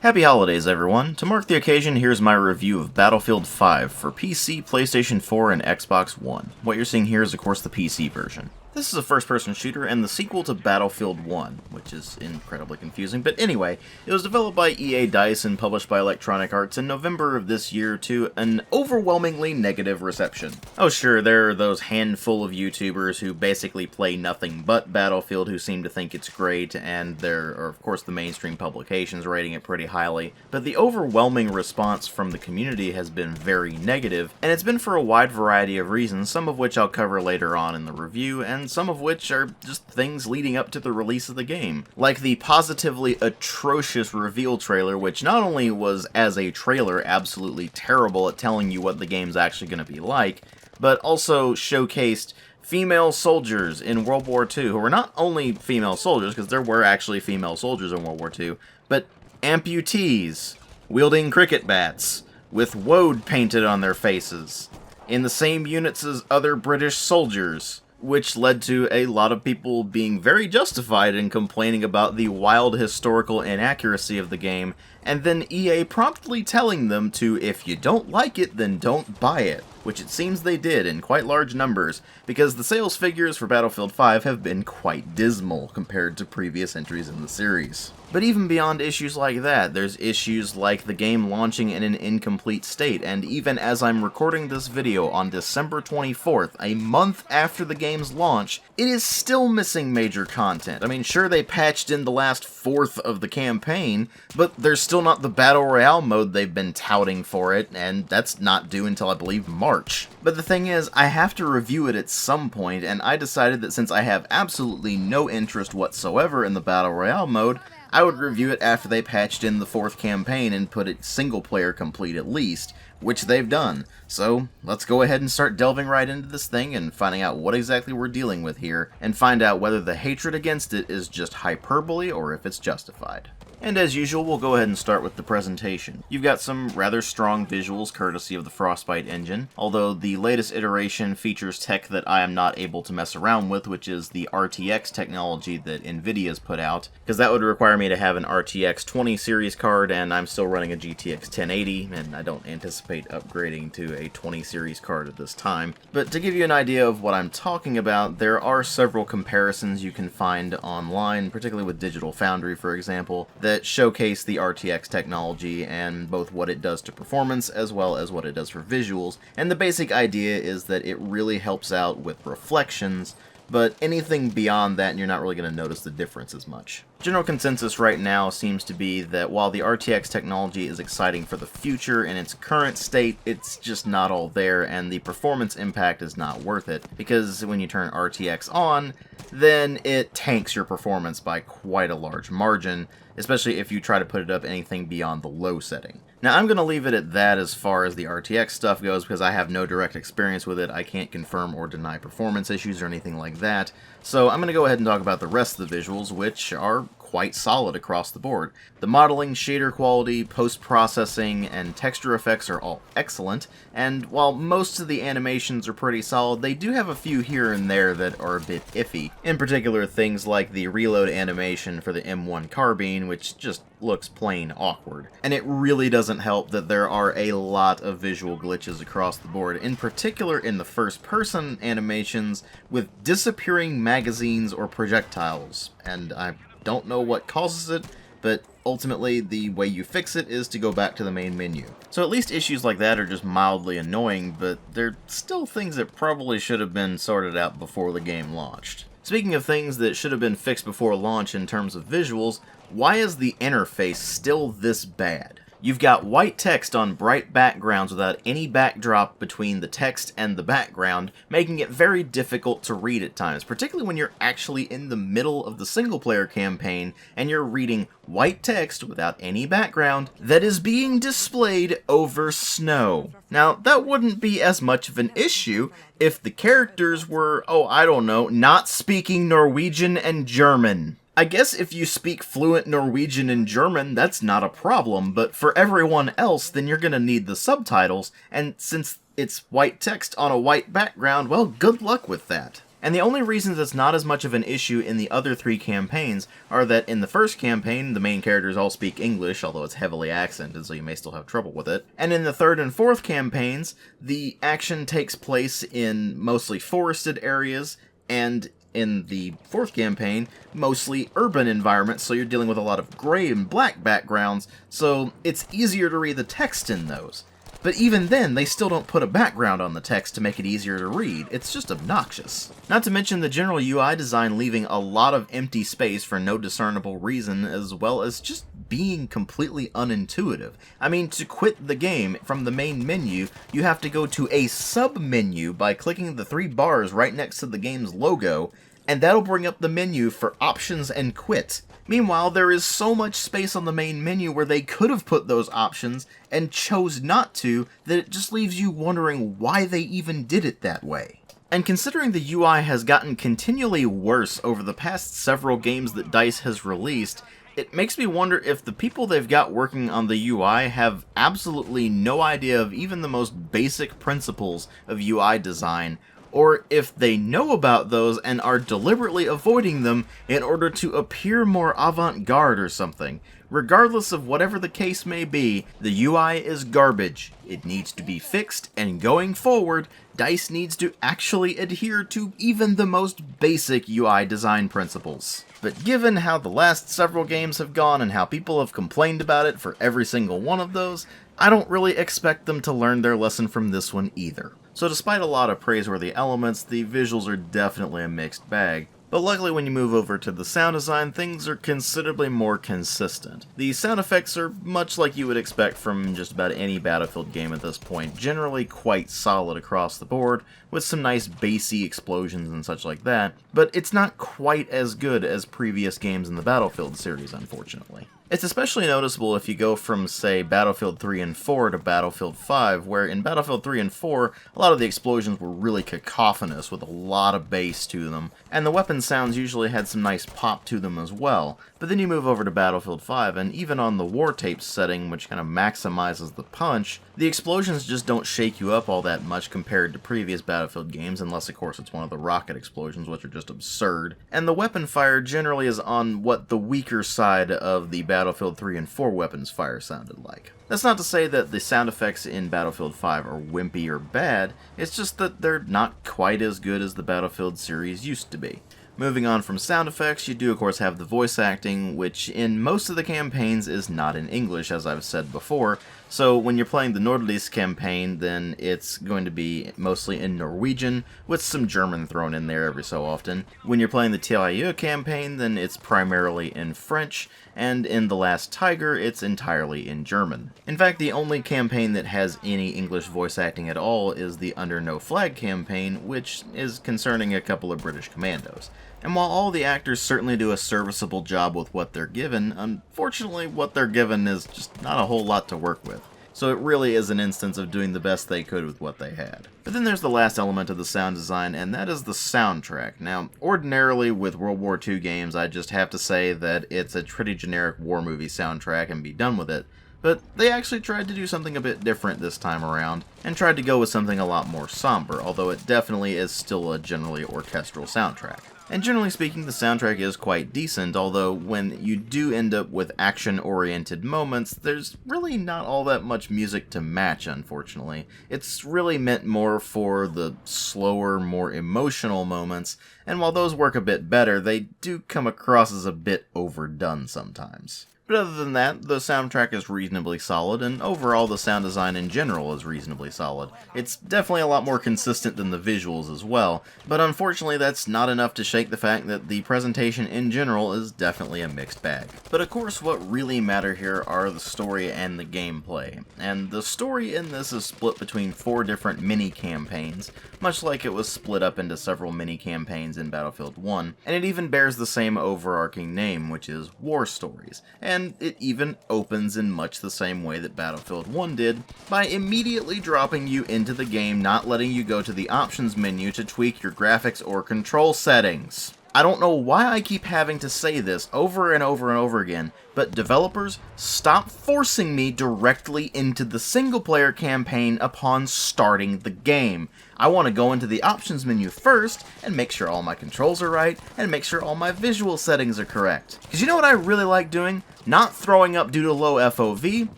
Happy holidays, everyone! To mark the occasion, here's my review of Battlefield 5 for PC, PlayStation 4, and Xbox One. What you're seeing here is, of course, the PC version. This is a first-person shooter and the sequel to Battlefield 1, which is incredibly confusing, but anyway, it was developed by EA DICE and published by Electronic Arts in November of this year to an overwhelmingly negative reception. Oh sure, there are those handful of YouTubers who basically play nothing but Battlefield who seem to think it's great, and there are of course the mainstream publications rating it pretty highly, but the overwhelming response from the community has been very negative, and it's been for a wide variety of reasons, some of which I'll cover later on in the review, and some of which are just things leading up to the release of the game. Like the positively atrocious reveal trailer, which not only was as a trailer absolutely terrible at telling you what the game's actually going to be like, but also showcased female soldiers in World War II, who were not only female soldiers, because there were actually female soldiers in World War II, but amputees wielding cricket bats with woad painted on their faces in the same units as other British soldiers, which led to a lot of people being very justified in complaining about the wild historical inaccuracy of the game, and then EA promptly telling them to, if you don't like it, then don't buy it, which it seems they did in quite large numbers, because the sales figures for Battlefield 5 have been quite dismal compared to previous entries in the series. But even beyond issues like that, there's issues like the game launching in an incomplete state, and even as I'm recording this video on December 24th, a month after the game's launch, it is still missing major content. I mean, sure, they patched in the last fourth of the campaign, but there's still not the Battle Royale mode they've been touting for it, and that's not due until I believe March. But the thing is, I have to review it at some point, and I decided that since I have absolutely no interest whatsoever in the Battle Royale mode, I would review it after they patched in the fourth campaign and put it single-player complete at least, which they've done. So, let's go ahead and start delving right into this thing and finding out what exactly we're dealing with here, and find out whether the hatred against it is just hyperbole or if it's justified. And as usual, we'll go ahead and start with the presentation. You've got some rather strong visuals courtesy of the Frostbite engine, although the latest iteration features tech that I am not able to mess around with, which is the RTX technology that Nvidia's put out, because that would require me to have an RTX 20 series card, and I'm still running a GTX 1080, and I don't anticipate upgrading to a 20 series card at this time. But to give you an idea of what I'm talking about, there are several comparisons you can find online, particularly with Digital Foundry, for example, that showcase the RTX technology and both what it does to performance as well as what it does for visuals, and the basic idea is that it really helps out with reflections, but anything beyond that you're not really going to notice the difference as much. General consensus right now seems to be that while the RTX technology is exciting for the future, in its current state, it's just not all there, and the performance impact is not worth it, because when you turn RTX on, then it tanks your performance by quite a large margin, especially if you try to put it up anything beyond the low setting. Now, I'm going to leave it at that as far as the RTX stuff goes, because I have no direct experience with it. I can't confirm or deny performance issues or anything like that. So I'm going to go ahead and talk about the rest of the visuals, which are quite solid across the board. The modeling, shader quality, post-processing, and texture effects are all excellent, and while most of the animations are pretty solid, they do have a few here and there that are a bit iffy. In particular, things like the reload animation for the M1 carbine, which just looks plain awkward. And it really doesn't help that there are a lot of visual glitches across the board, in particular in the first-person animations with disappearing magazines or projectiles, and I don't know what causes it, but ultimately the way you fix it is to go back to the main menu. So at least issues like that are just mildly annoying, but they're still things that probably should have been sorted out before the game launched. Speaking of things that should have been fixed before launch in terms of visuals, why is the interface still this bad? You've got white text on bright backgrounds without any backdrop between the text and the background, making it very difficult to read at times, particularly when you're actually in the middle of the single-player campaign and you're reading white text without any background that is being displayed over snow. Now, that wouldn't be as much of an issue if the characters were, oh, I don't know, not speaking Norwegian and German. I guess if you speak fluent Norwegian and German, that's not a problem, but for everyone else, then you're gonna need the subtitles, and since it's white text on a white background, well, good luck with that. And the only reasons it's not as much of an issue in the other 3 campaigns are that in the first campaign, the main characters all speak English, although it's heavily accented, so you may still have trouble with it. And in the 3rd and 4th campaigns, the action takes place in mostly forested areas, and in the 4th campaign, mostly urban environments, so you're dealing with a lot of gray and black backgrounds, so it's easier to read the text in those. But even then, they still don't put a background on the text to make it easier to read. It's just obnoxious. Not to mention the general UI design leaving a lot of empty space for no discernible reason, as well as just being completely unintuitive. I mean, to quit the game from the main menu, you have to go to a sub-menu by clicking the 3 bars right next to the game's logo, and that'll bring up the menu for options and quit. Meanwhile, there is so much space on the main menu where they could have put those options and chose not to that it just leaves you wondering why they even did it that way. And considering the UI has gotten continually worse over the past several games that DICE has released, it makes me wonder if the people they've got working on the UI have absolutely no idea of even the most basic principles of UI design, or if they know about those and are deliberately avoiding them in order to appear more avant-garde or something. Regardless of whatever the case may be, the UI is garbage. It needs to be fixed, and going forward, DICE needs to actually adhere to even the most basic UI design principles. But given how the last several games have gone and how people have complained about it for every single one of those, I don't really expect them to learn their lesson from this one either. So despite a lot of praiseworthy elements, the visuals are definitely a mixed bag. But luckily when you move over to the sound design, things are considerably more consistent. The sound effects are much like you would expect from just about any Battlefield game at this point, generally quite solid across the board, with some nice bassy explosions and such like that, but it's not quite as good as previous games in the Battlefield series, unfortunately. It's especially noticeable if you go from, say, Battlefield 3 and 4 to Battlefield 5, where in Battlefield 3 and 4, a lot of the explosions were really cacophonous with a lot of bass to them, and the weapon sounds usually had some nice pop to them as well. But then you move over to Battlefield 5, and even on the War Tape setting, which kind of maximizes the punch, the explosions just don't shake you up all that much compared to previous Battlefield games, unless of course it's one of the rocket explosions, which are just absurd. And the weapon fire generally is on what the weaker side of the Battlefield 3 and 4 weapons fire sounded like. That's not to say that the sound effects in Battlefield 5 are wimpy or bad, it's just that they're not quite as good as the Battlefield series used to be. Moving on from sound effects, you do of course have the voice acting, which in most of the campaigns is not in English, as I've said before, so when you're playing the Nordlys campaign, then it's going to be mostly in Norwegian, with some German thrown in there every so often. When you're playing the TIE campaign, then it's primarily in French, and in The Last Tiger, it's entirely in German. In fact, the only campaign that has any English voice acting at all is the Under No Flag campaign, which is concerning a couple of British commandos. And while all the actors certainly do a serviceable job with what they're given, unfortunately what they're given is just not a whole lot to work with. So it really is an instance of doing the best they could with what they had. But then there's the last element of the sound design, and that is the soundtrack. Now, ordinarily with World War II games, I just have to say that it's a pretty generic war movie soundtrack and be done with it. But they actually tried to do something a bit different this time around, and tried to go with something a lot more somber, although it definitely is still a generally orchestral soundtrack. And generally speaking, the soundtrack is quite decent, although when you do end up with action-oriented moments, there's really not all that much music to match, unfortunately. It's really meant more for the slower, more emotional moments, and while those work a bit better, they do come across as a bit overdone sometimes. But other than that, the soundtrack is reasonably solid, and overall the sound design in general is reasonably solid. It's definitely a lot more consistent than the visuals as well, but unfortunately that's not enough to shake the fact that the presentation in general is definitely a mixed bag. But of course what really matter here are the story and the gameplay, and the story in this is split between 4 different mini-campaigns, much like it was split up into several mini-campaigns in Battlefield 1, and it even bears the same overarching name, which is War Stories, and it even opens in much the same way that Battlefield 1 did, by immediately dropping you into the game, not letting you go to the options menu to tweak your graphics or control settings. I don't know why I keep having to say this over and over and over again, but developers, stop forcing me directly into the single-player campaign upon starting the game. I want to go into the options menu first, and make sure all my controls are right, and make sure all my visual settings are correct. Because you know what I really like doing? Not throwing up due to low FOV,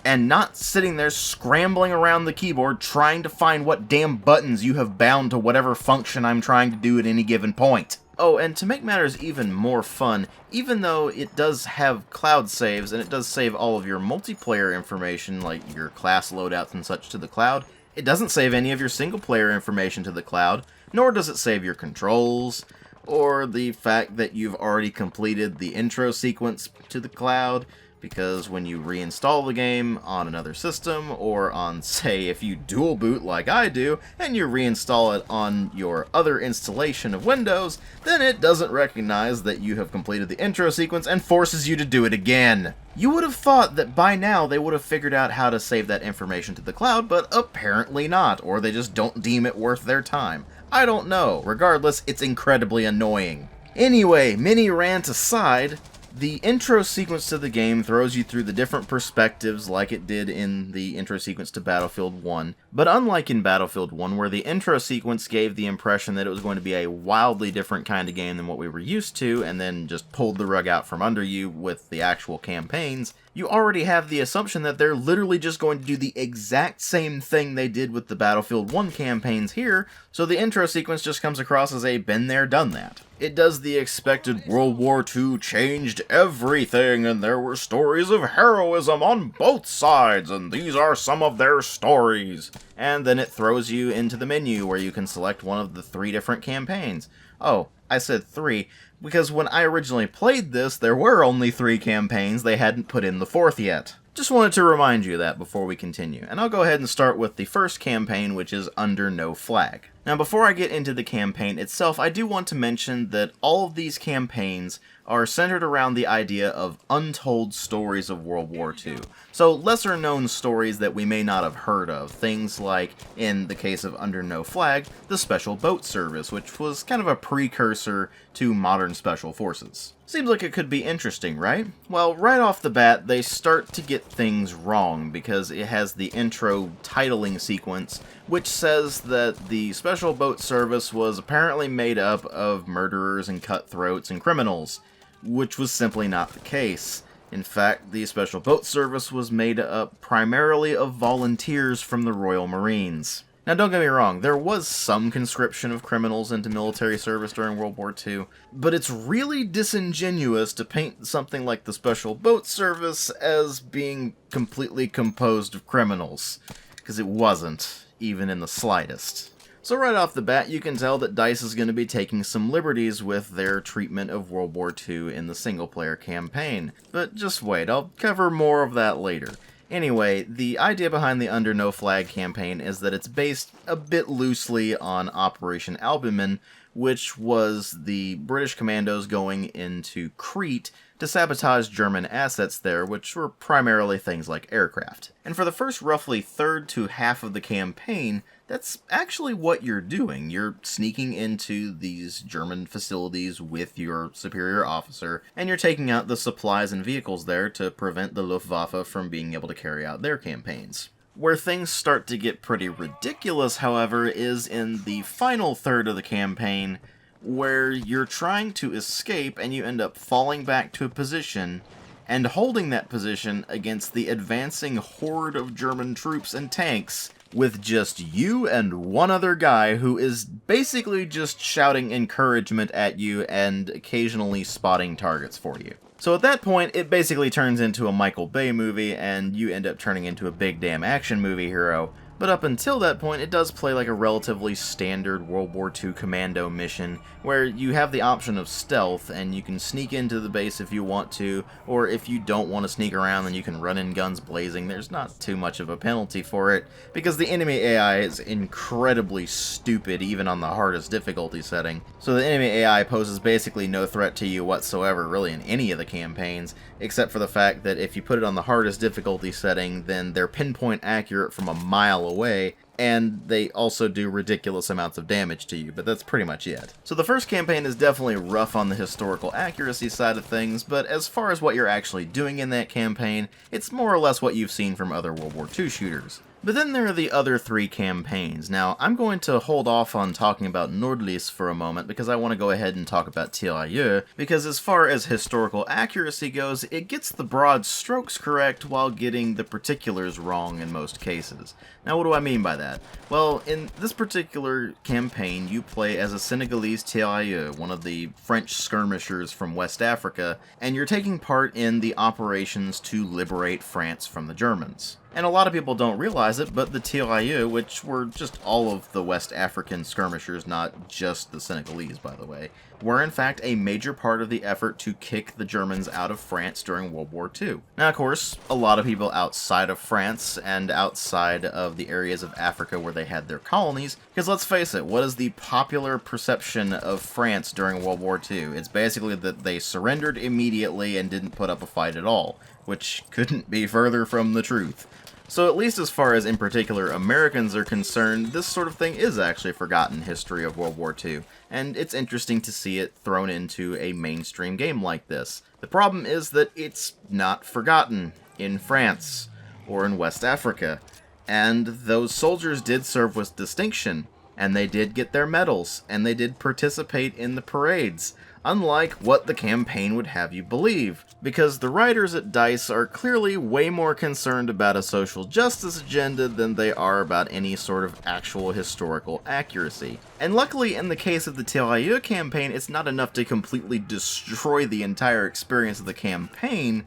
and not sitting there scrambling around the keyboard trying to find what damn buttons you have bound to whatever function I'm trying to do at any given point. Oh, and to make matters even more fun, even though it does have cloud saves, and it does save all of your multiplayer information, like your class loadouts and such, to the cloud, it doesn't save any of your single-player information to the cloud, nor does it save your controls, or the fact that you've already completed the intro sequence to the cloud, because when you reinstall the game on another system, or on, say, if you dual boot like I do, and you reinstall it on your other installation of Windows, then it doesn't recognize that you have completed the intro sequence and forces you to do it again. You would have thought that by now they would have figured out how to save that information to the cloud, but apparently not, or they just don't deem it worth their time. I don't know. Regardless, it's incredibly annoying. Anyway, mini rant aside, the intro sequence to the game throws you through the different perspectives like it did in the intro sequence to Battlefield 1, but unlike in Battlefield 1, where the intro sequence gave the impression that it was going to be a wildly different kind of game than what we were used to, and then just pulled the rug out from under you with the actual campaigns, you already have the assumption that they're literally just going to do the exact same thing they did with the Battlefield 1 campaigns here, so the intro sequence just comes across as a been there, done that. It does the expected World War II changed everything, and there were stories of heroism on both sides, and these are some of their stories. And then it throws you into the menu where you can select one of the 3 different campaigns. Oh, I said 3, because when I originally played this, there were only 3 campaigns, they hadn't put in the 4th yet. Just wanted to remind you of that before we continue, and I'll go ahead and start with the first campaign, which is Under No Flag. Now, before I get into the campaign itself, I do want to mention that all of these campaigns are centered around the idea of untold stories of World War II. So lesser-known stories that we may not have heard of, things like, in the case of Under No Flag, the Special Boat Service, which was kind of a precursor to modern special forces. Seems like it could be interesting, right? Well, right off the bat, they start to get things wrong, because it has the intro titling sequence, which says that the Special Boat Service was apparently made up of murderers and cutthroats and criminals, which was simply not the case. In fact, the Special Boat Service was made up primarily of volunteers from the Royal Marines. Now, don't get me wrong, there was some conscription of criminals into military service during World War II, but it's really disingenuous to paint something like the Special Boat Service as being completely composed of criminals, because it wasn't, even in the slightest. So right off the bat, you can tell that DICE is going to be taking some liberties with their treatment of World War II in the single-player campaign. But just wait, I'll cover more of that later. Anyway, the idea behind the Under No Flag campaign is that it's based a bit loosely on Operation Albumen, which was the British commandos going into Crete to sabotage German assets there, which were primarily things like aircraft. And for the first roughly third to half of the campaign, that's actually what you're doing. You're sneaking into these German facilities with your superior officer, and you're taking out the supplies and vehicles there to prevent the Luftwaffe from being able to carry out their campaigns. Where things start to get pretty ridiculous, however, is in the final third of the campaign, where you're trying to escape and you end up falling back to a position and holding that position against the advancing horde of German troops and tanks, with just you and one other guy who is basically just shouting encouragement at you and occasionally spotting targets for you. So at that point, it basically turns into a Michael Bay movie, and you end up turning into a big damn action movie hero. But up until that point, it does play like a relatively standard World War II commando mission, where you have the option of stealth, and you can sneak into the base if you want to, or if you don't want to sneak around, then you can run in guns blazing. There's not too much of a penalty for it, because the enemy AI is incredibly stupid, even on the hardest difficulty setting. So the enemy AI poses basically no threat to you whatsoever, really, in any of the campaigns, except for the fact that if you put it on the hardest difficulty setting, then they're pinpoint accurate from a mile mile away, and they also do ridiculous amounts of damage to you, but that's pretty much it. So the first campaign is definitely rough on the historical accuracy side of things, but as far as what you're actually doing in that campaign, it's more or less what you've seen from other World War II shooters. But then there are the other 3 campaigns. Now, I'm going to hold off on talking about Nordlys for a moment because I want to go ahead and talk about Tirailleurs, because as far as historical accuracy goes, it gets the broad strokes correct while getting the particulars wrong in most cases. Now, what do I mean by that? Well, in this particular campaign, you play as a Senegalese Tirailleur, one of the French skirmishers from West Africa, and you're taking part in the operations to liberate France from the Germans. And a lot of people don't realize it, but the Tirailleurs, which were just all of the West African skirmishers, not just the Senegalese, by the way, were in fact a major part of the effort to kick the Germans out of France during World War II. Now, of course, a lot of people outside of France and outside of the areas of Africa where they had their colonies, because let's face it, what is the popular perception of France during World War II? It's basically that they surrendered immediately and didn't put up a fight at all, which couldn't be further from the truth. So at least as far as, in particular, Americans are concerned, this sort of thing is actually a forgotten history of World War II, and it's interesting to see it thrown into a mainstream game like this. The problem is that it's not forgotten in France or in West Africa, and those soldiers did serve with distinction, and they did get their medals, and they did participate in the parades, unlike what the campaign would have you believe, because the writers at DICE are clearly way more concerned about a social justice agenda than they are about any sort of actual historical accuracy. And luckily, in the case of the Tirailleurs campaign, it's not enough to completely destroy the entire experience of the campaign,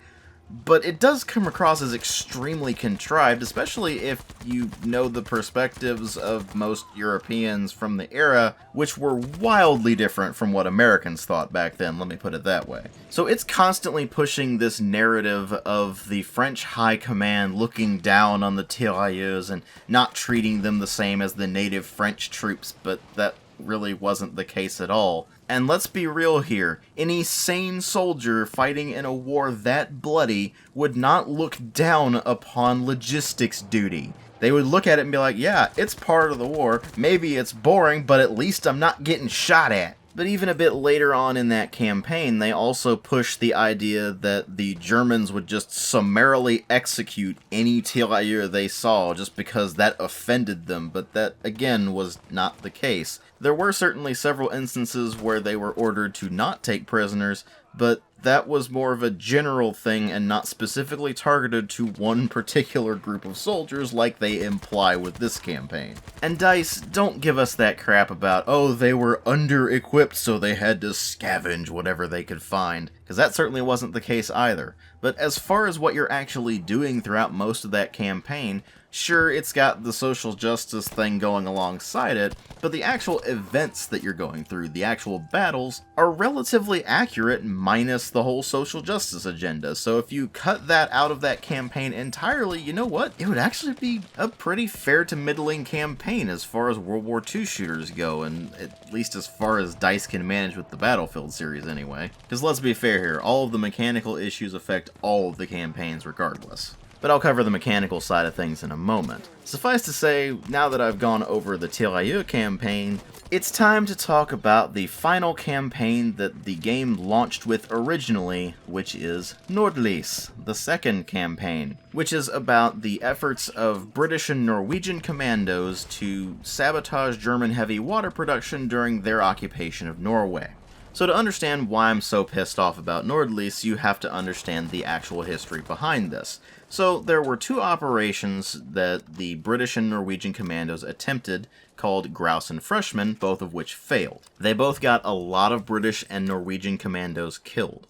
but it does come across as extremely contrived, especially if you know the perspectives of most Europeans from the era, which were wildly different from what Americans thought back then, let me put it that way. So it's constantly pushing this narrative of the French high command looking down on the Tirailleurs and not treating them the same as the native French troops, but that really wasn't the case at all. And let's be real here, any sane soldier fighting in a war that bloody would not look down upon logistics duty. They would look at it and be like, yeah, it's part of the war, maybe it's boring, but at least I'm not getting shot at. But even a bit later on in that campaign, they also pushed the idea that the Germans would just summarily execute any tirailleur they saw just because that offended them, but that, again, was not the case. There were certainly several instances where they were ordered to not take prisoners, but that was more of a general thing and not specifically targeted to one particular group of soldiers like they imply with this campaign. And DICE, don't give us that crap about, oh, they were under-equipped so they had to scavenge whatever they could find, because that certainly wasn't the case either. But as far as what you're actually doing throughout most of that campaign, sure, it's got the social justice thing going alongside it, but the actual events that you're going through, the actual battles, are relatively accurate minus the whole social justice agenda. So if you cut that out of that campaign entirely, you know what? It would actually be a pretty fair to middling campaign as far as World War II shooters go, and at least as far as DICE can manage with the Battlefield series anyway. Because let's be fair here, all of the mechanical issues affect all of the campaigns regardless. But I'll cover the mechanical side of things in a moment. Suffice to say, now that I've gone over the Tirailleurs campaign, it's time to talk about the final campaign that the game launched with originally, which is Nordlys, the second campaign, which is about the efforts of British and Norwegian commandos to sabotage German heavy water production during their occupation of Norway. So to understand why I'm so pissed off about Nordlys, you have to understand the actual history behind this. So there were two operations that the British and Norwegian commandos attempted, called Grouse and Freshman, both of which failed. They both got a lot of British and Norwegian commandos killed,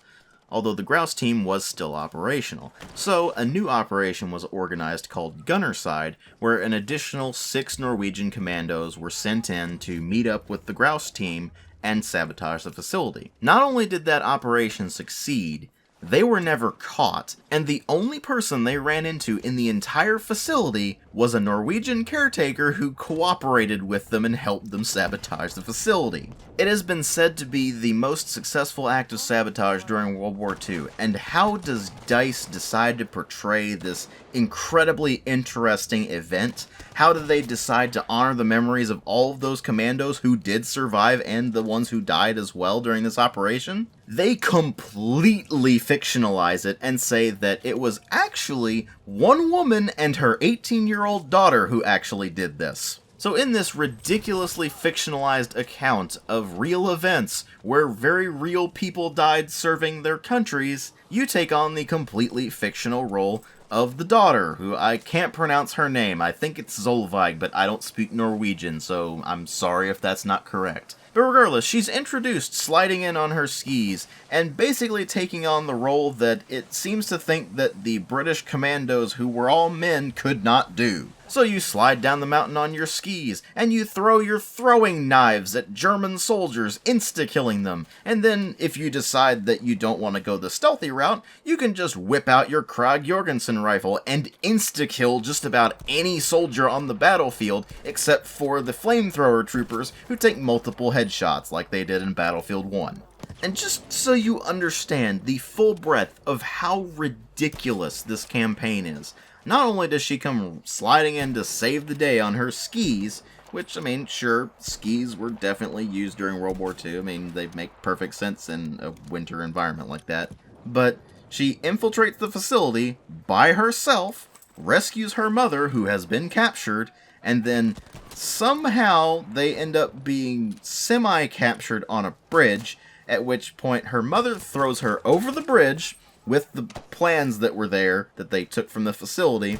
although the Grouse team was still operational. So a new operation was organized called Gunnerside, where an additional 6 Norwegian commandos were sent in to meet up with the Grouse team and sabotage the facility. Not only did that operation succeed, They were never caught, and the only person they ran into in the entire facility was a Norwegian caretaker who cooperated with them and helped them sabotage the facility. It has been said to be the most successful act of sabotage during World War II, and how does DICE decide to portray this incredibly interesting event? How did they decide to honor the memories of all of those commandos who did survive and the ones who died as well during this operation? They completely fictionalize it and say that it was actually one woman and her 18-year-old daughter who actually did this. So in this ridiculously fictionalized account of real events where very real people died serving their countries, you take on the completely fictional role of the daughter, who I can't pronounce her name. I think it's Solveig, but I don't speak Norwegian, so I'm sorry if that's not correct. But regardless, she's introduced sliding in on her skis, and basically taking on the role that it seems to think that the British commandos, who were all men, could not do. So you slide down the mountain on your skis, and you throw your throwing knives at German soldiers, insta-killing them. And then, if you decide that you don't want to go the stealthy route, you can just whip out your Krag-Jorgensen rifle and insta-kill just about any soldier on the battlefield, except for the flamethrower troopers, who take multiple headshots like they did in Battlefield 1. And just so you understand the full breadth of how ridiculous this campaign is, not only does she come sliding in to save the day on her skis, which, I mean, sure, skis were definitely used during World War II. I mean, they make perfect sense in a winter environment like that. But she infiltrates the facility by herself, rescues her mother, who has been captured, and then somehow they end up being semi-captured on a bridge, at which point her mother throws her over the bridge with the plans that were there that they took from the facility,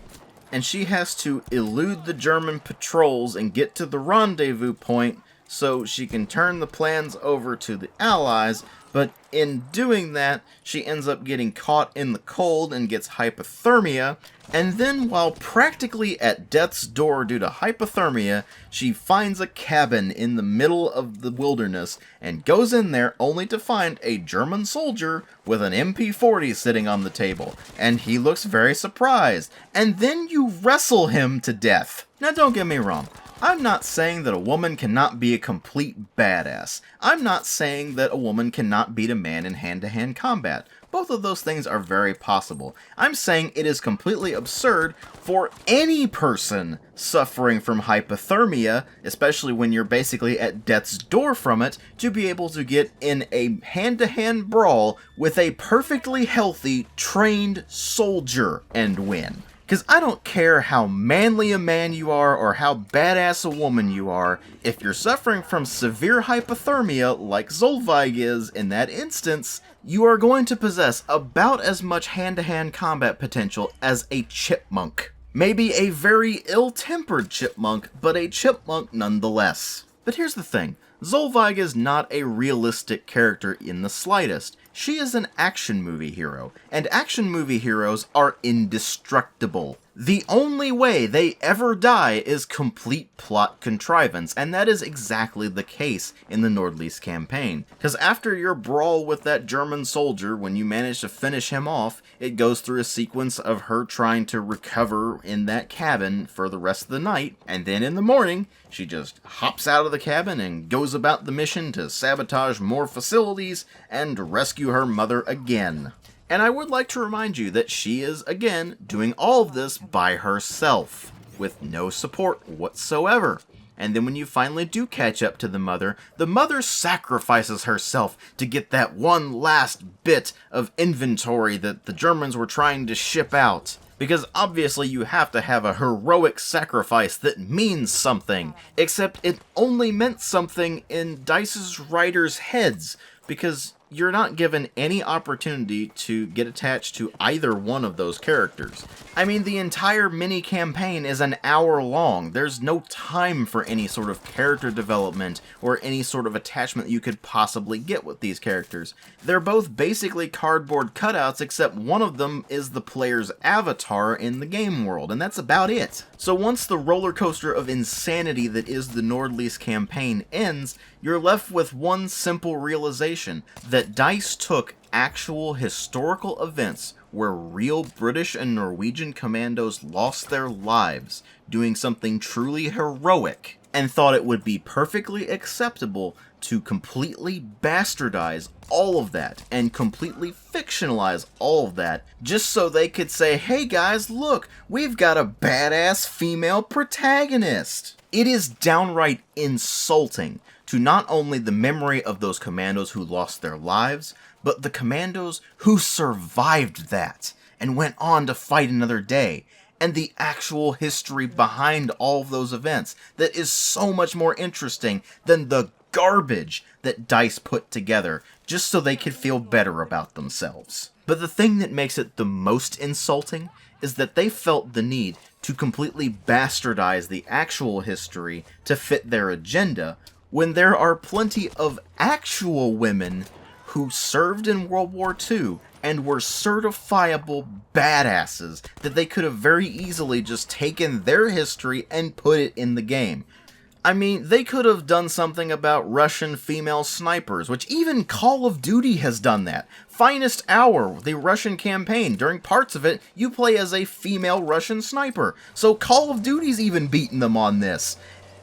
and she has to elude the German patrols and get to the rendezvous point so she can turn the plans over to the Allies, but in doing that, she ends up getting caught in the cold and gets hypothermia, and then while practically at death's door due to hypothermia, she finds a cabin in the middle of the wilderness and goes in there only to find a German soldier with an MP40 sitting on the table, and he looks very surprised, and then you wrestle him to death. Now don't get me wrong, I'm not saying that a woman cannot be a complete badass. I'm not saying that a woman cannot beat a man in hand-to-hand combat. Both of those things are very possible. I'm saying it is completely absurd for any person suffering from hypothermia, especially when you're basically at death's door from it, to be able to get in a hand-to-hand brawl with a perfectly healthy, trained soldier and win. Because I don't care how manly a man you are or how badass a woman you are, if you're suffering from severe hypothermia like Solveig is in that instance, you are going to possess about as much hand-to-hand combat potential as a chipmunk. Maybe a very ill-tempered chipmunk, but a chipmunk nonetheless. But here's the thing, Solveig is not a realistic character in the slightest. She is an action movie hero, and action movie heroes are indestructible. The only way they ever die is complete plot contrivance, and that is exactly the case in the Nordlyse campaign. Because after your brawl with that German soldier, when you manage to finish him off, it goes through a sequence of her trying to recover in that cabin for the rest of the night, and then in the morning, she just hops out of the cabin and goes about the mission to sabotage more facilities and rescue her mother again. And I would like to remind you that she is, again, doing all of this by herself, with no support whatsoever. And then when you finally do catch up to the mother sacrifices herself to get that one last bit of inventory that the Germans were trying to ship out. Because obviously you have to have a heroic sacrifice that means something, except it only meant something in DICE's writers' heads, because you're not given any opportunity to get attached to either one of those characters. I mean, the entire mini-campaign is an hour long. There's no time for any sort of character development or any sort of attachment you could possibly get with these characters. They're both basically cardboard cutouts, except one of them is the player's avatar in the game world, and that's about it. So once the roller coaster of insanity that is the Nordlyse campaign ends, you're left with one simple realization, that that DICE took actual historical events where real British and Norwegian commandos lost their lives doing something truly heroic, and thought it would be perfectly acceptable to completely bastardize all of that and completely fictionalize all of that just so they could say, hey guys, look, we've got a badass female protagonist. It is downright insulting to not only the memory of those commandos who lost their lives, but the commandos who survived that and went on to fight another day, and the actual history behind all of those events that is so much more interesting than the garbage that DICE put together just so they could feel better about themselves. But the thing that makes it the most insulting is that they felt the need to completely bastardize the actual history to fit their agenda, when there are plenty of actual women who served in World War II and were certifiable badasses that they could have very easily just taken their history and put it in the game. I mean, they could have done something about Russian female snipers, which even Call of Duty has done that. Finest Hour, the Russian campaign, during parts of it, you play as a female Russian sniper. So Call of Duty's even beaten them on this.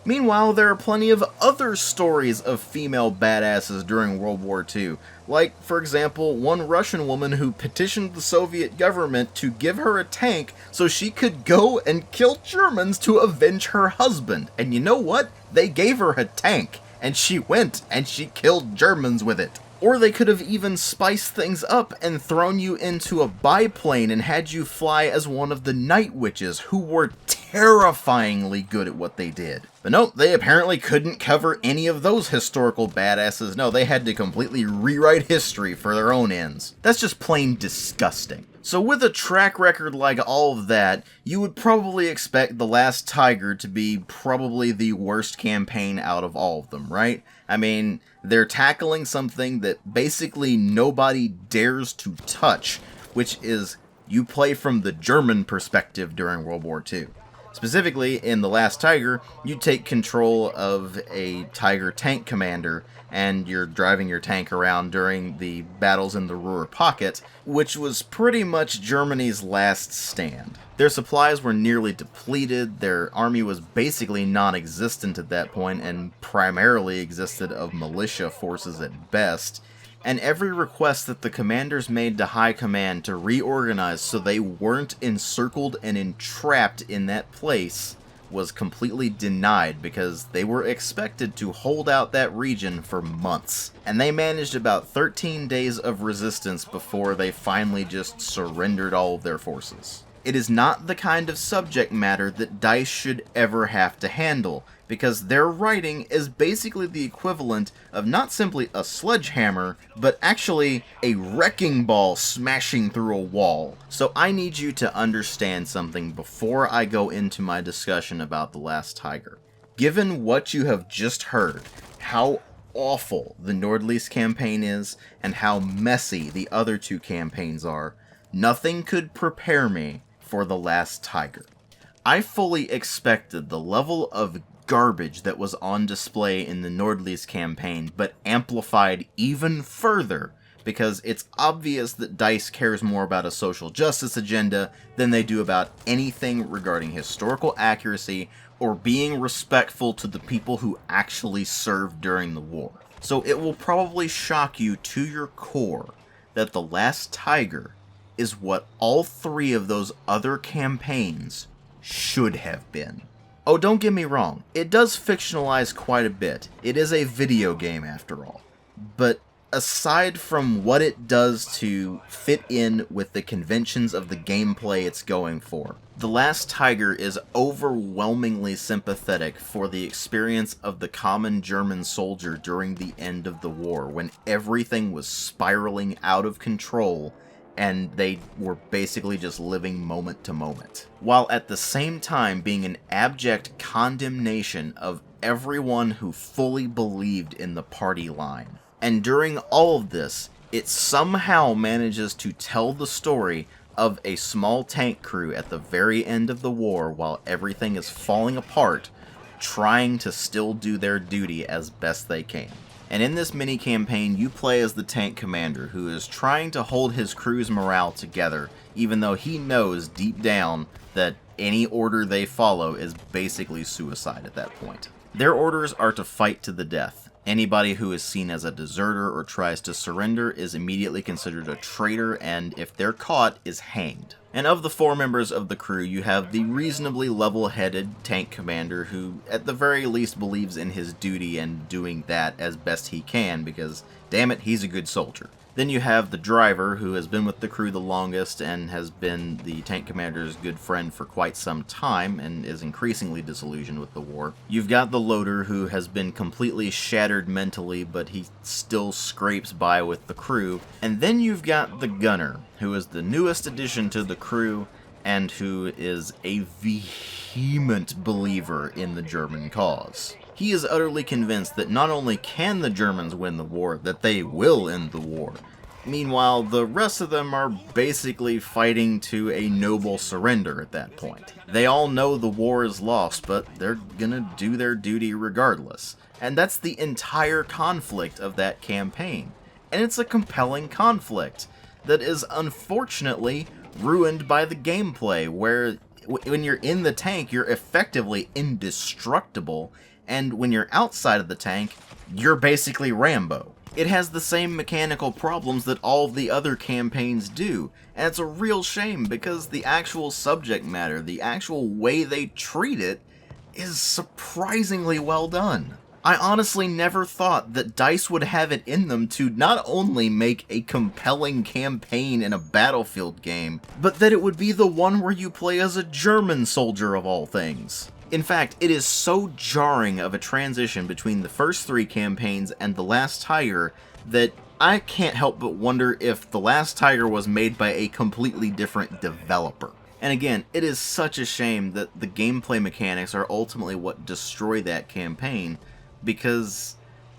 Meanwhile, there are plenty of other stories of female badasses during World War II. Like, for example, one Russian woman who petitioned the Soviet government to give her a tank so she could go and kill Germans to avenge her husband. And you know what? They gave her a tank, and she went and she killed Germans with it. Or they could have even spiced things up and thrown you into a biplane and had you fly as one of the Night Witches, who were terrifyingly good at what they did. But nope, they apparently couldn't cover any of those historical badasses. No, they had to completely rewrite history for their own ends. That's just plain disgusting. So with a track record like all of that, you would probably expect The Last Tiger to be probably the worst campaign out of all of them, right? I mean, they're tackling something that basically nobody dares to touch, which is you play from the German perspective during World War II. Specifically, in The Last Tiger, you take control of a Tiger tank commander, and you're driving your tank around during the battles in the Ruhr Pocket, which was pretty much Germany's last stand. Their supplies were nearly depleted, their army was basically non-existent at that point, and primarily existed of militia forces at best, and every request that the commanders made to High Command to reorganize so they weren't encircled and entrapped in that place was completely denied, because they were expected to hold out that region for months. And they managed about 13 days of resistance before they finally just surrendered all of their forces. It is not the kind of subject matter that DICE should ever have to handle, because their writing is basically the equivalent of not simply a sledgehammer, but actually a wrecking ball smashing through a wall. So I need you to understand something before I go into my discussion about The Last Tiger. Given what you have just heard, how awful the Nordly's campaign is, and how messy the other two campaigns are, nothing could prepare me for The Last Tiger. I fully expected the level of garbage that was on display in the Nordly's campaign, but amplified even further, because it's obvious that DICE cares more about a social justice agenda than they do about anything regarding historical accuracy or being respectful to the people who actually served during the war. So it will probably shock you to your core that The Last Tiger is what all three of those other campaigns should have been. Oh, don't get me wrong, it does fictionalize quite a bit. It is a video game after all. But aside from what it does to fit in with the conventions of the gameplay it's going for, The Last Tiger is overwhelmingly sympathetic for the experience of the common German soldier during the end of the war, when everything was spiraling out of control and they were basically just living moment to moment, while at the same time being an abject condemnation of everyone who fully believed in the party line. And during all of this, it somehow manages to tell the story of a small tank crew at the very end of the war while everything is falling apart, trying to still do their duty as best they can. And in this mini-campaign, you play as the tank commander who is trying to hold his crew's morale together, even though he knows deep down that any order they follow is basically suicide at that point. Their orders are to fight to the death. Anybody who is seen as a deserter or tries to surrender is immediately considered a traitor, and if they're caught, is hanged. And of the 4 members of the crew, you have the reasonably level-headed tank commander who, at the very least, believes in his duty and doing that as best he can, because, damn it, he's a good soldier. Then you have the driver, who has been with the crew the longest and has been the tank commander's good friend for quite some time and is increasingly disillusioned with the war. You've got the loader, who has been completely shattered mentally, but he still scrapes by with the crew. And then you've got the gunner, who is the newest addition to the crew and who is a vehement believer in the German cause. He is utterly convinced that not only can the Germans win the war, that they will end the war. Meanwhile, the rest of them are basically fighting to a noble surrender at that point. They all know the war is lost, but they're gonna do their duty regardless. And that's the entire conflict of that campaign. And it's a compelling conflict that is unfortunately ruined by the gameplay, where when you're in the tank, you're effectively indestructible, and when you're outside of the tank, you're basically Rambo. It has the same mechanical problems that all of the other campaigns do, and it's a real shame because the actual subject matter, the actual way they treat it, is surprisingly well done. I honestly never thought that DICE would have it in them to not only make a compelling campaign in a Battlefield game, but that it would be the one where you play as a German soldier of all things. In fact, it is so jarring of a transition between the first 3 campaigns and The Last Tiger that I can't help but wonder if The Last Tiger was made by a completely different developer. And again, it is such a shame that the gameplay mechanics are ultimately what destroy that campaign, because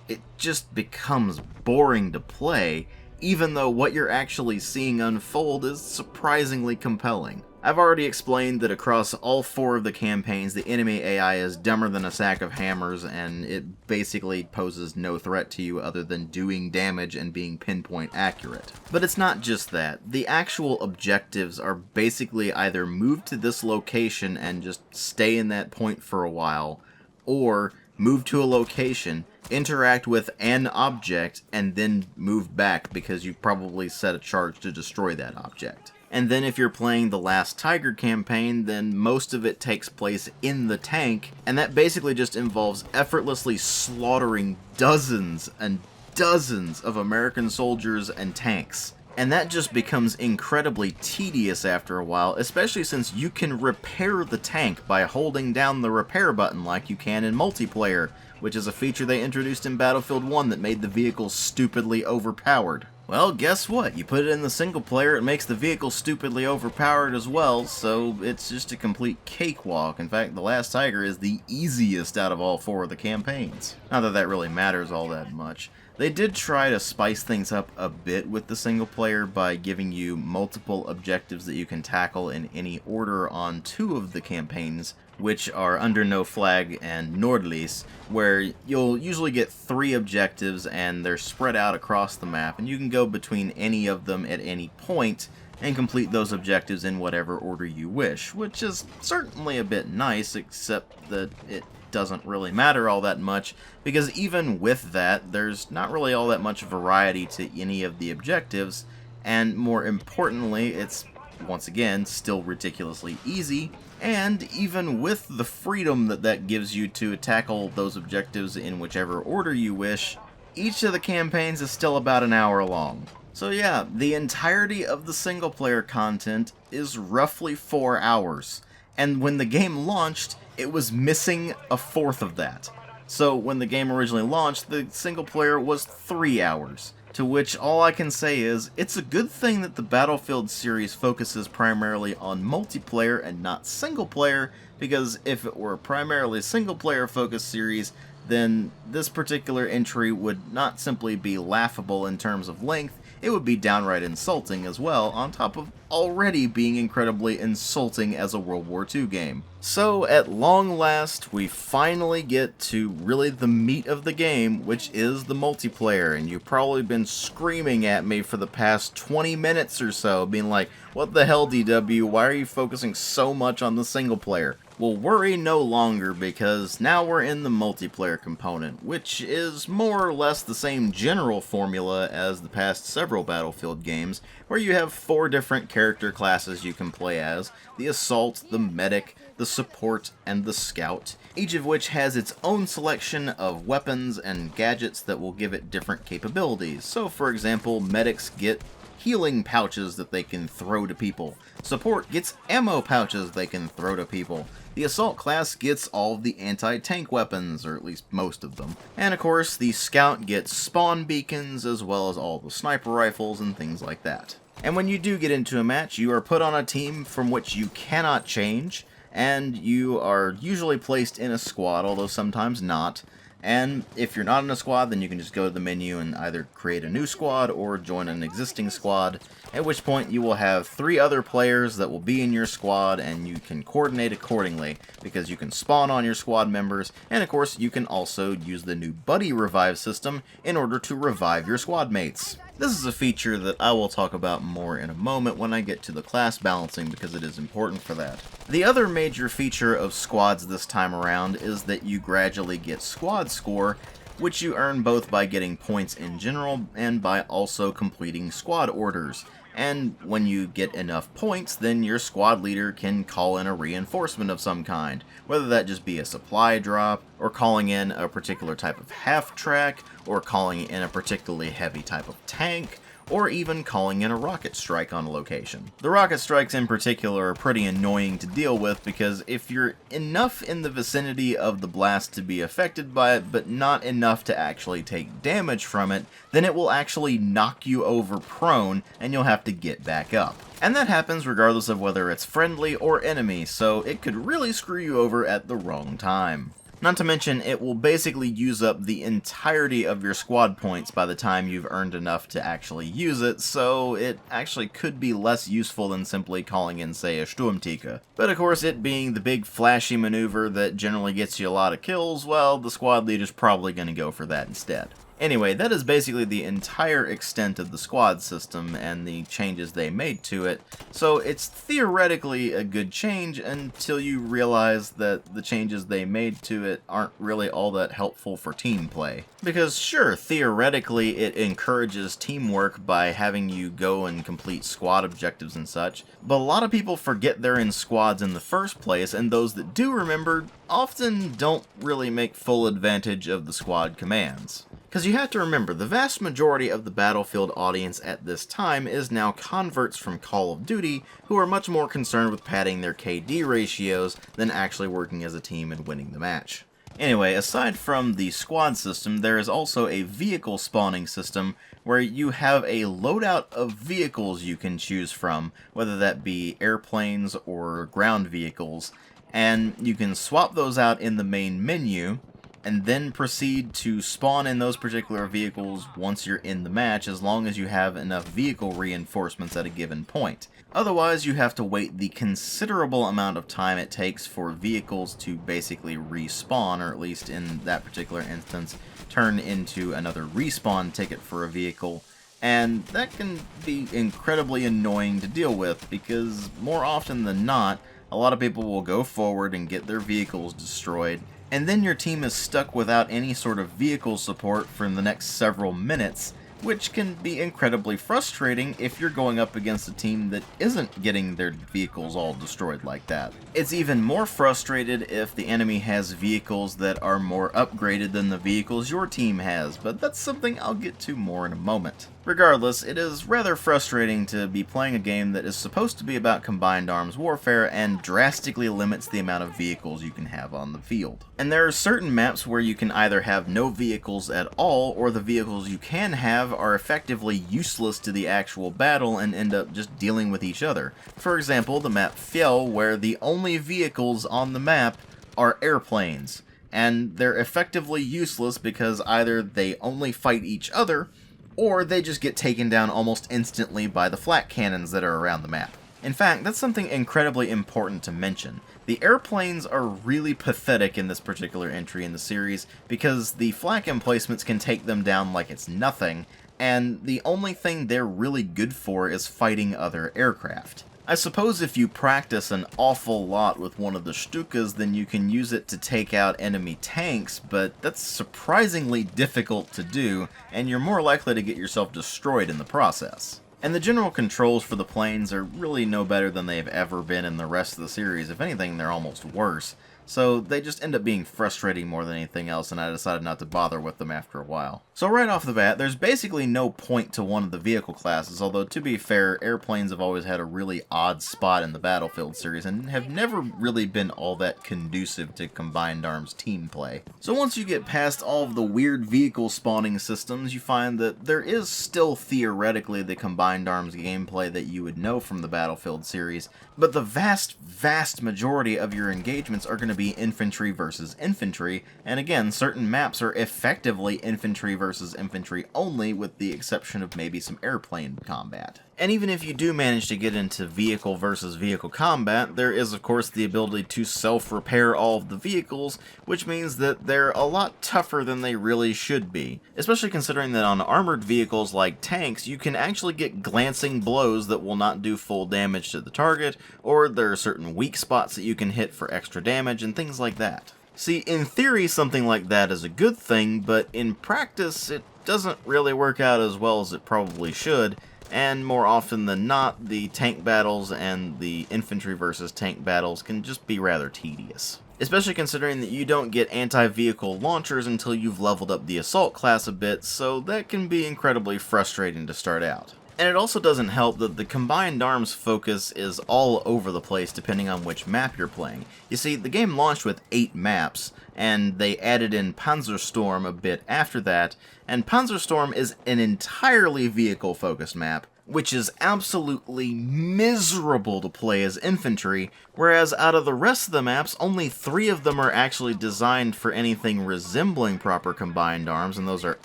it just becomes boring to play, even though what you're actually seeing unfold is surprisingly compelling. I've already explained that across all 4 of the campaigns, the enemy AI is dumber than a sack of hammers, and it basically poses no threat to you other than doing damage and being pinpoint accurate. But it's not just that. The actual objectives are basically either move to this location and just stay in that point for a while, or move to a location, interact with an object, and then move back because you've probably set a charge to destroy that object. And then if you're playing the Last Tiger campaign, then most of it takes place in the tank, and that basically just involves effortlessly slaughtering dozens and dozens of American soldiers and tanks. And that just becomes incredibly tedious after a while, especially since you can repair the tank by holding down the repair button like you can in multiplayer, which is a feature they introduced in Battlefield 1 that made the vehicle stupidly overpowered. Well, guess what? You put it in the single player, it makes the vehicle stupidly overpowered as well, so it's just a complete cakewalk. In fact, The Last Tiger is the easiest out of all 4 of the campaigns. Not that that really matters all that much. They did try to spice things up a bit with the single player by giving you multiple objectives that you can tackle in any order on 2 of the campaigns, which are Under No Flag and Nordlies, where you'll usually get 3 objectives and they're spread out across the map, and you can go between any of them at any point and complete those objectives in whatever order you wish, which is certainly a bit nice, except that it doesn't really matter all that much, because even with that, there's not really all that much variety to any of the objectives, and more importantly, it's, once again, still ridiculously easy, and even with the freedom that that gives you to tackle those objectives in whichever order you wish, each of the campaigns is still about an hour long. So yeah, the entirety of the single-player content is roughly 4 hours, and when the game launched, it was missing a fourth of that. So when the game originally launched, the single player was 3 hours. To which all I can say is, it's a good thing that the Battlefield series focuses primarily on multiplayer and not single player, because if it were a primarily single player focused series, then this particular entry would not simply be laughable in terms of length, it would be downright insulting as well, on top of already being incredibly insulting as a World War II game. So, at long last, we finally get to really the meat of the game, which is the multiplayer, and you've probably been screaming at me for the past 20 minutes or so, being like, what the hell, DW, why are you focusing so much on the single player? Well, worry no longer, because now we're in the multiplayer component, which is more or less the same general formula as the past several Battlefield games, where you have 4 different character classes you can play as: the Assault, the Medic, the Support, and the Scout, each of which has its own selection of weapons and gadgets that will give it different capabilities. So, for example, Medics get healing pouches that they can throw to people. Support gets ammo pouches they can throw to people. The Assault class gets all of the anti-tank weapons, or at least most of them. And of course, the Scout gets spawn beacons, as well as all the sniper rifles and things like that. And when you do get into a match, you are put on a team from which you cannot change, and you are usually placed in a squad, although sometimes not. And if you're not in a squad, then you can just go to the menu and either create a new squad or join an existing squad, at which point you will have 3 other players that will be in your squad, and you can coordinate accordingly, because you can spawn on your squad members, and of course you can also use the new buddy revive system in order to revive your squad mates. This is a feature that I will talk about more in a moment when I get to the class balancing, because it is important for that. The other major feature of squads this time around is that you gradually get squad score, which you earn both by getting points in general and by also completing squad orders. And when you get enough points, then your squad leader can call in a reinforcement of some kind, whether that just be a supply drop, or calling in a particular type of half-track, or calling in a particularly heavy type of tank, or even calling in a rocket strike on a location. The rocket strikes in particular are pretty annoying to deal with, because if you're enough in the vicinity of the blast to be affected by it, but not enough to actually take damage from it, then it will actually knock you over prone, and you'll have to get back up. And that happens regardless of whether it's friendly or enemy, so it could really screw you over at the wrong time. Not to mention, it will basically use up the entirety of your squad points by the time you've earned enough to actually use it, so it actually could be less useful than simply calling in, say, a Sturmtiker. But of course, it being the big flashy maneuver that generally gets you a lot of kills, well, the squad leader's probably going to go for that instead. Anyway, that is basically the entire extent of the squad system and the changes they made to it, so it's theoretically a good change until you realize that the changes they made to it aren't really all that helpful for team play. Because sure, theoretically it encourages teamwork by having you go and complete squad objectives and such, but a lot of people forget they're in squads in the first place, and those that do remember often don't really make full advantage of the squad commands. Because you have to remember, the vast majority of the Battlefield audience at this time is now converts from Call of Duty who are much more concerned with padding their KD ratios than actually working as a team and winning the match. Anyway, aside from the squad system, there is also a vehicle spawning system where you have a loadout of vehicles you can choose from, whether that be airplanes or ground vehicles, and you can swap those out in the main menu, and then proceed to spawn in those particular vehicles once you're in the match, as long as you have enough vehicle reinforcements at a given point. Otherwise, you have to wait the considerable amount of time it takes for vehicles to basically respawn, or at least in that particular instance, turn into another respawn ticket for a vehicle. And that can be incredibly annoying to deal with, because more often than not, a lot of people will go forward and get their vehicles destroyed, and then your team is stuck without any sort of vehicle support for the next several minutes, which can be incredibly frustrating if you're going up against a team that isn't getting their vehicles all destroyed like that. It's even more frustrated if the enemy has vehicles that are more upgraded than the vehicles your team has, but that's something I'll get to more in a moment. Regardless, it is rather frustrating to be playing a game that is supposed to be about combined arms warfare and drastically limits the amount of vehicles you can have on the field. And there are certain maps where you can either have no vehicles at all, or the vehicles you can have are effectively useless to the actual battle and end up just dealing with each other. For example, the map Fjell, where the only vehicles on the map are airplanes, and they're effectively useless because either they only fight each other, or they just get taken down almost instantly by the flak cannons that are around the map. In fact, that's something incredibly important to mention. The airplanes are really pathetic in this particular entry in the series because the flak emplacements can take them down like it's nothing, and the only thing they're really good for is fighting other aircraft. I suppose if you practice an awful lot with one of the Stukas, then you can use it to take out enemy tanks, but that's surprisingly difficult to do, and you're more likely to get yourself destroyed in the process. And the general controls for the planes are really no better than they've ever been in the rest of the series. If anything, they're almost worse. So they just end up being frustrating more than anything else, and I decided not to bother with them after a while. So right off the bat, there's basically no point to one of the vehicle classes, although to be fair, airplanes have always had a really odd spot in the Battlefield series, and have never really been all that conducive to combined arms team play. So once you get past all of the weird vehicle spawning systems, you find that there is still theoretically the combined arms gameplay that you would know from the Battlefield series, but the vast majority of your engagements are going to be infantry versus infantry, and again, certain maps are effectively infantry versus infantry only, with the exception of maybe some airplane combat. And even if you do manage to get into vehicle versus vehicle combat, there is of course the ability to self-repair all of the vehicles, which means that they're a lot tougher than they really should be. Especially considering that on armored vehicles like tanks, you can actually get glancing blows that will not do full damage to the target, or there are certain weak spots that you can hit for extra damage and things like that. See, in theory something like that is a good thing, but in practice it doesn't really work out as well as it probably should, and more often than not, the tank battles and the infantry versus tank battles can just be rather tedious. Especially considering that you don't get anti-vehicle launchers until you've leveled up the assault class a bit, so that can be incredibly frustrating to start out. And it also doesn't help that the combined arms focus is all over the place depending on which map you're playing. You see, the game launched with 8 maps, and they added in Panzer Storm a bit after that, and Panzer Storm is an entirely vehicle-focused map, which is absolutely miserable to play as infantry, whereas out of the rest of the maps, only 3 of them are actually designed for anything resembling proper combined arms, and those are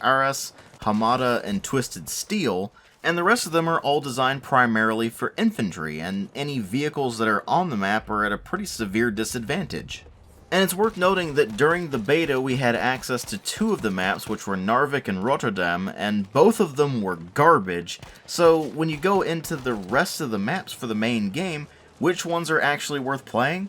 Aras, Hamada, and Twisted Steel, and the rest of them are all designed primarily for infantry, and any vehicles that are on the map are at a pretty severe disadvantage. And it's worth noting that during the beta we had access to 2 of the maps, which were Narvik and Rotterdam, and both of them were garbage, so when you go into the rest of the maps for the main game, which ones are actually worth playing?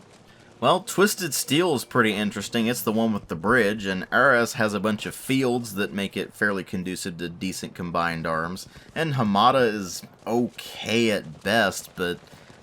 Well, Twisted Steel is pretty interesting. It's the one with the bridge, and Aras has a bunch of fields that make it fairly conducive to decent combined arms, and Hamada is okay at best, but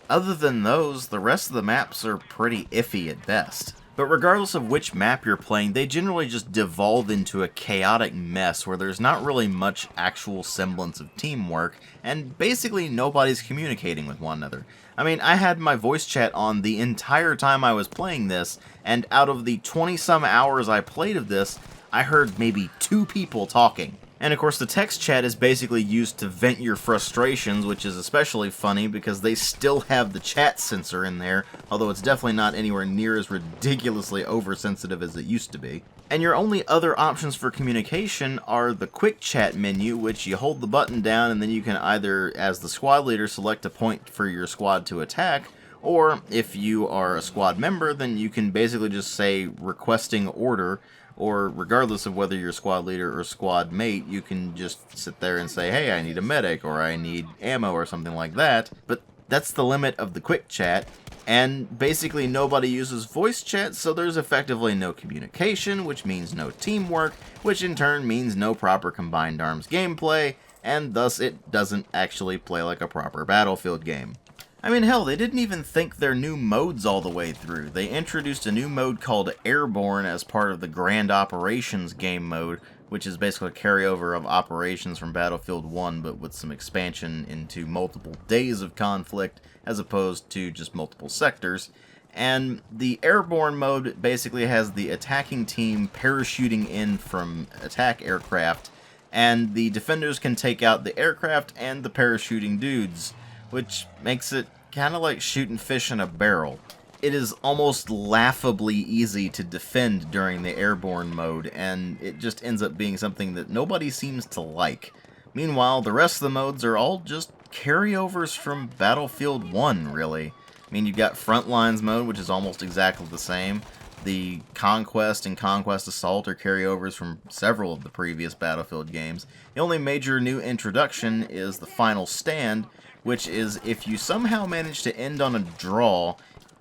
other than those, the rest of the maps are pretty iffy at best. But regardless of which map you're playing, they generally just devolve into a chaotic mess where there's not really much actual semblance of teamwork, and basically nobody's communicating with one another. I mean, I had my voice chat on the entire time I was playing this, and out of the 20-some hours I played of this, I heard maybe 2 people talking. And of course the text chat is basically used to vent your frustrations, which is especially funny because they still have the chat censor in there, although it's definitely not anywhere near as ridiculously oversensitive as it used to be. And your only other options for communication are the quick chat menu, which you hold the button down and then you can either, as the squad leader, select a point for your squad to attack, or if you are a squad member, then you can basically just say requesting order, or regardless of whether you're squad leader or squad mate, you can just sit there and say, hey, I need a medic, or I need ammo, or something like that. But that's the limit of the quick chat, and basically nobody uses voice chat, so there's effectively no communication, which means no teamwork, which in turn means no proper combined arms gameplay, and thus it doesn't actually play like a proper Battlefield game. I mean, hell, they didn't even think their new modes all the way through. They introduced a new mode called Airborne as part of the Grand Operations game mode, which is basically a carryover of operations from Battlefield 1, but with some expansion into multiple days of conflict, as opposed to just multiple sectors. And the Airborne mode basically has the attacking team parachuting in from attack aircraft, and the defenders can take out the aircraft and the parachuting dudes, which makes it kind of like shooting fish in a barrel. It is almost laughably easy to defend during the Airborne mode, and it just ends up being something that nobody seems to like. Meanwhile, the rest of the modes are all just carryovers from Battlefield 1, really. I mean, you've got Frontlines mode, which is almost exactly the same. The Conquest and Conquest Assault are carryovers from several of the previous Battlefield games. The only major new introduction is the Final Stand, which is if you somehow manage to end on a draw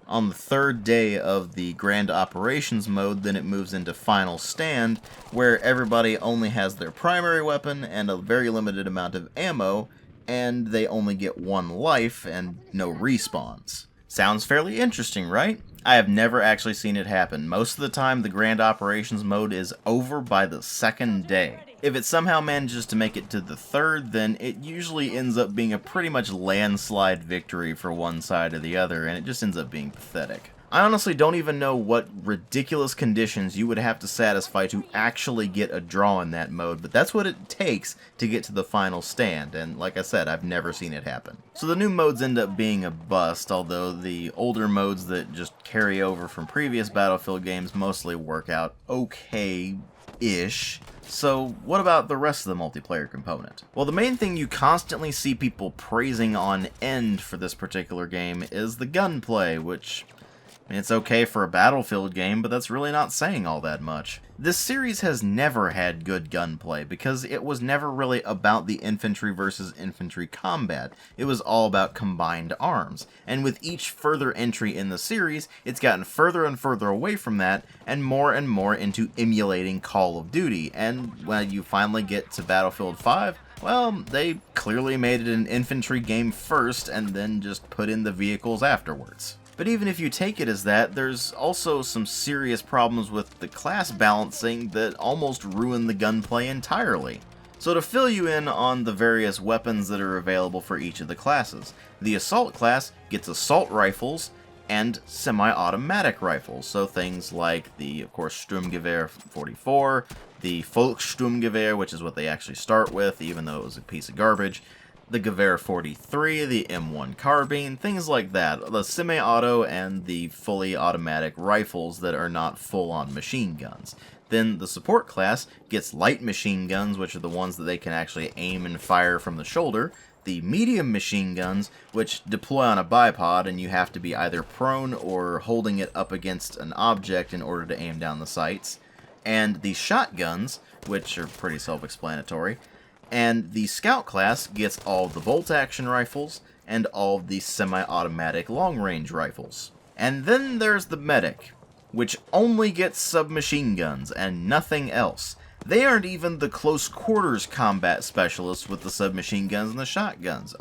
on the third day of the Grand Operations mode, then it moves into Final Stand, where everybody only has their primary weapon and a very limited amount of ammo, and they only get one life and no respawns. Sounds fairly interesting, right? I have never actually seen it happen. Most of the time, the Grand Operations mode is over by the second day. If it somehow manages to make it to the third, then it usually ends up being a pretty much landslide victory for one side or the other, and it just ends up being pathetic. I honestly don't even know what ridiculous conditions you would have to satisfy to actually get a draw in that mode, but that's what it takes to get to the Final Stand, and like I said, I've never seen it happen. So the new modes end up being a bust, although the older modes that just carry over from previous Battlefield games mostly work out okay-ish. So what about the rest of the multiplayer component? Well, the main thing you constantly see people praising on end for this particular game is the gunplay, which, I mean, it's okay for a Battlefield game, but that's really not saying all that much. This series has never had good gunplay because it was never really about the infantry versus infantry combat. It was all about combined arms. And with each further entry in the series, it's gotten further and further away from that and more into emulating Call of Duty. And when you finally get to Battlefield 5, well, they clearly made it an infantry game first and then just put in the vehicles afterwards. But even if you take it as that, there's also some serious problems with the class balancing that almost ruin the gunplay entirely. So to fill you in on the various weapons that are available for each of the classes, the Assault class gets assault rifles and semi-automatic rifles, so things like the, of course, Sturmgewehr 44, the Volkssturmgewehr, which is what they actually start with, even though it was a piece of garbage, the Gewehr 43, the M1 carbine, things like that, the semi-auto and the fully automatic rifles that are not full-on machine guns. Then the support class gets light machine guns, which are the ones that they can actually aim and fire from the shoulder, the medium machine guns, which deploy on a bipod and you have to be either prone or holding it up against an object in order to aim down the sights, and the shotguns, which are pretty self-explanatory. And the Scout class gets all the bolt-action rifles and all the semi-automatic long-range rifles. And then there's the Medic, which only gets submachine guns and nothing else. They aren't even the close-quarters combat specialists with the submachine guns and the shotguns.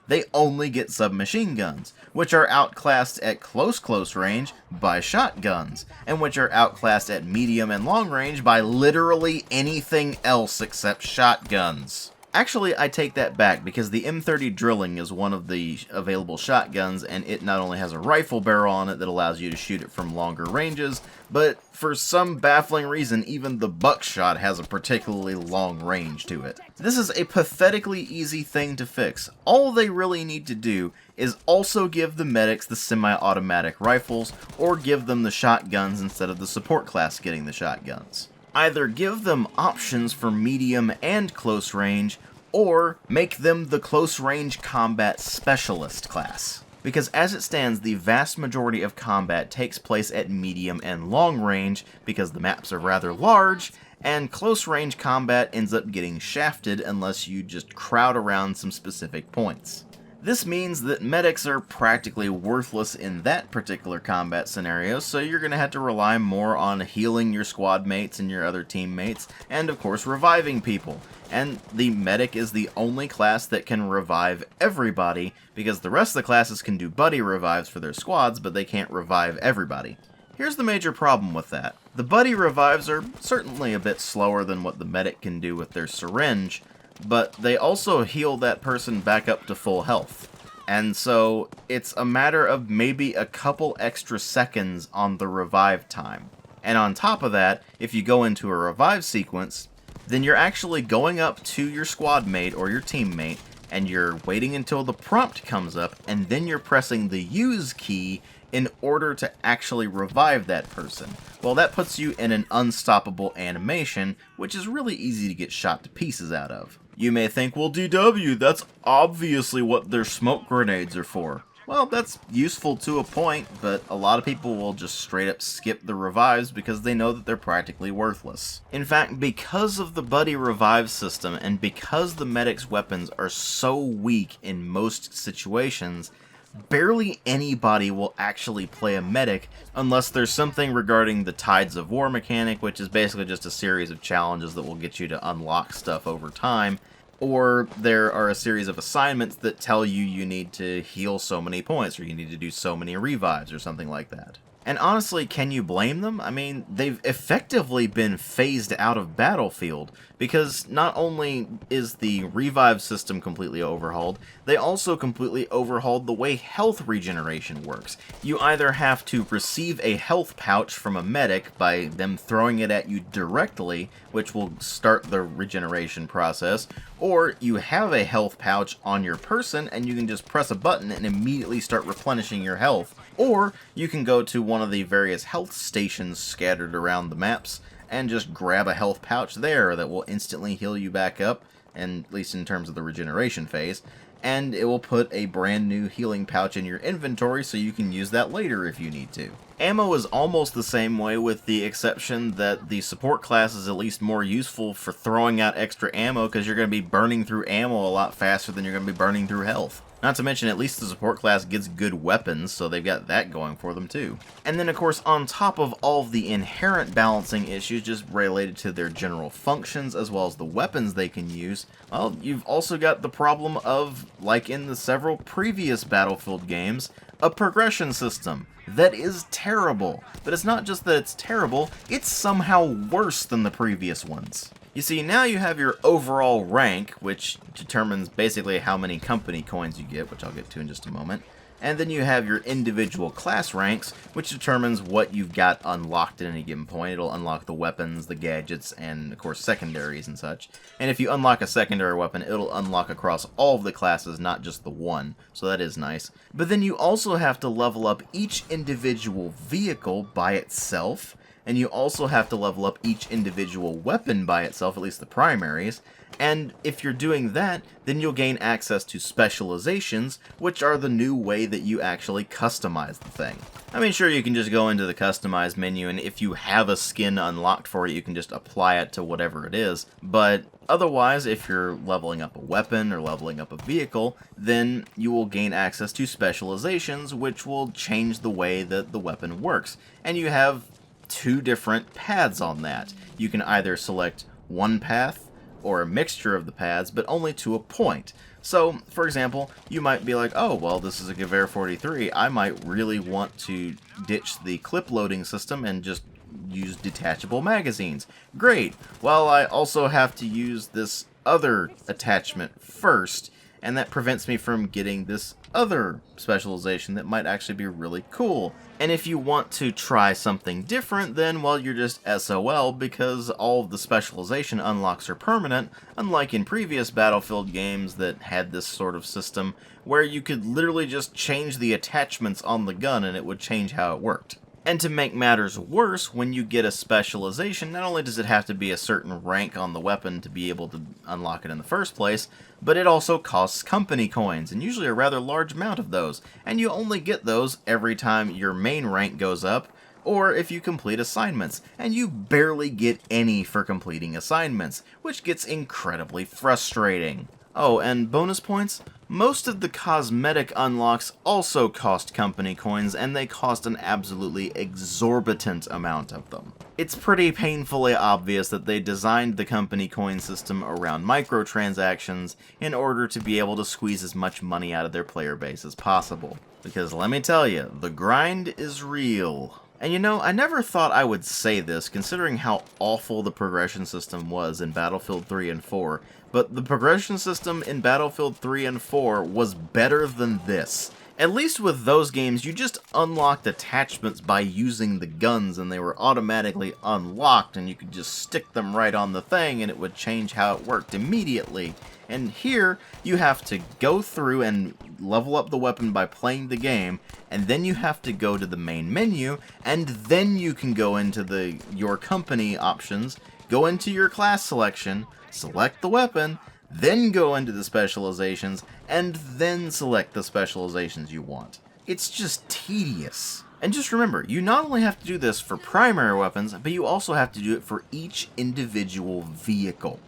They only get submachine guns, which are outclassed at close range by shotguns, and which are outclassed at medium and long range by literally anything else except shotguns. Actually, I take that back, because the M30 Drilling is one of the available shotguns, and it not only has a rifle barrel on it that allows you to shoot it from longer ranges, but for some baffling reason, even the buckshot has a particularly long range to it. This is a pathetically easy thing to fix. All they really need to do is also give the medics the semi-automatic rifles, or give them the shotguns instead of the support class getting the shotguns. Either give them options for medium and close range, or make them the close range combat specialist class. Because as it stands, the vast majority of combat takes place at medium and long range, because the maps are rather large, and close range combat ends up getting shafted unless you just crowd around some specific points. This means that medics are practically worthless in that particular combat scenario, so you're going to have to rely more on healing your squad mates and your other teammates, and of course reviving people. And the medic is the only class that can revive everybody, because the rest of the classes can do buddy revives for their squads, but they can't revive everybody. Here's the major problem with that. The buddy revives are certainly a bit slower than what the medic can do with their syringe, but they also heal that person back up to full health. And so it's a matter of maybe a couple extra seconds on the revive time. And on top of that, if you go into a revive sequence, then you're actually going up to your squad mate or your teammate, and you're waiting until the prompt comes up, and then you're pressing the use key in order to actually revive that person. Well, that puts you in an unstoppable animation, which is really easy to get shot to pieces out of. You may think, well, DW, that's obviously what their smoke grenades are for. Well, that's useful to a point, but a lot of people will just straight up skip the revives because they know that they're practically worthless. In fact, because of the buddy revive system and because the medic's weapons are so weak in most situations, barely anybody will actually play a medic unless there's something regarding the Tides of War mechanic, which is basically just a series of challenges that will get you to unlock stuff over time, or there are a series of assignments that tell you you need to heal so many points, or you need to do so many revives, or something like that. And honestly, can you blame them? I mean, they've effectively been phased out of Battlefield, because not only is the revive system completely overhauled, they also completely overhauled the way health regeneration works. You either have to receive a health pouch from a medic by them throwing it at you directly, which will start the regeneration process, or you have a health pouch on your person and you can just press a button and immediately start replenishing your health, or you can go to one of the various health stations scattered around the maps and just grab a health pouch there that will instantly heal you back up, and at least in terms of the regeneration phase, and it will put a brand new healing pouch in your inventory so you can use that later if you need to. Ammo is almost the same way, with the exception that the support class is at least more useful for throwing out extra ammo, because you're going to be burning through ammo a lot faster than you're going to be burning through health. Not to mention, at least the support class gets good weapons, so they've got that going for them too. And then of course, on top of all of the inherent balancing issues just related to their general functions as well as the weapons they can use, well, you've also got the problem of, like in the several previous Battlefield games, a progression system that is terrible. But it's not just that it's terrible, it's somehow worse than the previous ones. You see, now you have your overall rank, which determines basically how many company coins you get, which I'll get to in just a moment. And then you have your individual class ranks, which determines what you've got unlocked at any given point. It'll unlock the weapons, the gadgets, and of course secondaries and such. And if you unlock a secondary weapon, it'll unlock across all of the classes, not just the one, so that is nice. But then you also have to level up each individual vehicle by itself, and you also have to level up each individual weapon by itself, at least the primaries, and if you're doing that, then you'll gain access to specializations, which are the new way that you actually customize the thing. I mean, sure, you can just go into the customize menu, and if you have a skin unlocked for it, you can just apply it to whatever it is, but otherwise, if you're leveling up a weapon or leveling up a vehicle, then you will gain access to specializations, which will change the way that the weapon works, and you have two different paths on that. You can either select one path or a mixture of the paths, but only to a point. So, for example, you might be like, oh, well, this is a Gewehr 43. I might really want to ditch the clip loading system and just use detachable magazines. Great. Well, I also have to use this other attachment first, and that prevents me from getting this other specialization that might actually be really cool. And if you want to try something different, then, well, you're just SOL, because all of the specialization unlocks are permanent, unlike in previous Battlefield games that had this sort of system where you could literally just change the attachments on the gun and it would change how it worked. And to make matters worse, when you get a specialization, not only does it have to be a certain rank on the weapon to be able to unlock it in the first place, but it also costs company coins, and usually a rather large amount of those, and you only get those every time your main rank goes up, or if you complete assignments, and you barely get any for completing assignments, which gets incredibly frustrating. Oh, and bonus points? Most of the cosmetic unlocks also cost company coins, and they cost an absolutely exorbitant amount of them. It's pretty painfully obvious that they designed the company coin system around microtransactions in order to be able to squeeze as much money out of their player base as possible. Because let me tell you, the grind is real. And you know, I never thought I would say this, considering how awful the progression system was in Battlefield 3 and 4, but the progression system in Battlefield 3 and 4 was better than this. At least with those games, you just unlocked attachments by using the guns, and they were automatically unlocked, and you could just stick them right on the thing, and it would change how it worked immediately. And here, you have to go through and level up the weapon by playing the game, and then you have to go to the main menu, and then you can go into your company options, go into your class selection, select the weapon, then go into the specializations, and then select the specializations you want. It's just tedious. And just remember, you not only have to do this for primary weapons, but you also have to do it for each individual vehicle.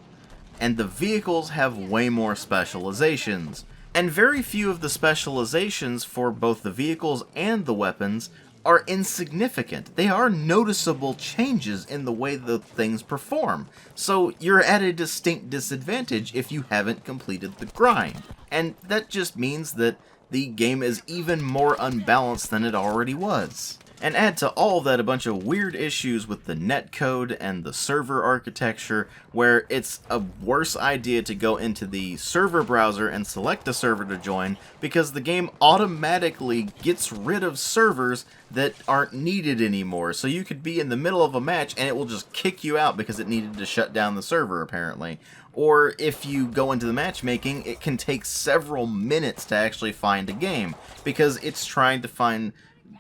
And the vehicles have way more specializations. And very few of the specializations for both the vehicles and the weapons are insignificant. They are noticeable changes in the way the things perform. So you're at a distinct disadvantage if you haven't completed the grind. And that just means that the game is even more unbalanced than it already was. And add to all that a bunch of weird issues with the netcode and the server architecture, where it's a worse idea to go into the server browser and select a server to join, because the game automatically gets rid of servers that aren't needed anymore. So you could be in the middle of a match and it will just kick you out because it needed to shut down the server, apparently. Or if you go into the matchmaking, it can take several minutes to actually find a game, because it's trying to find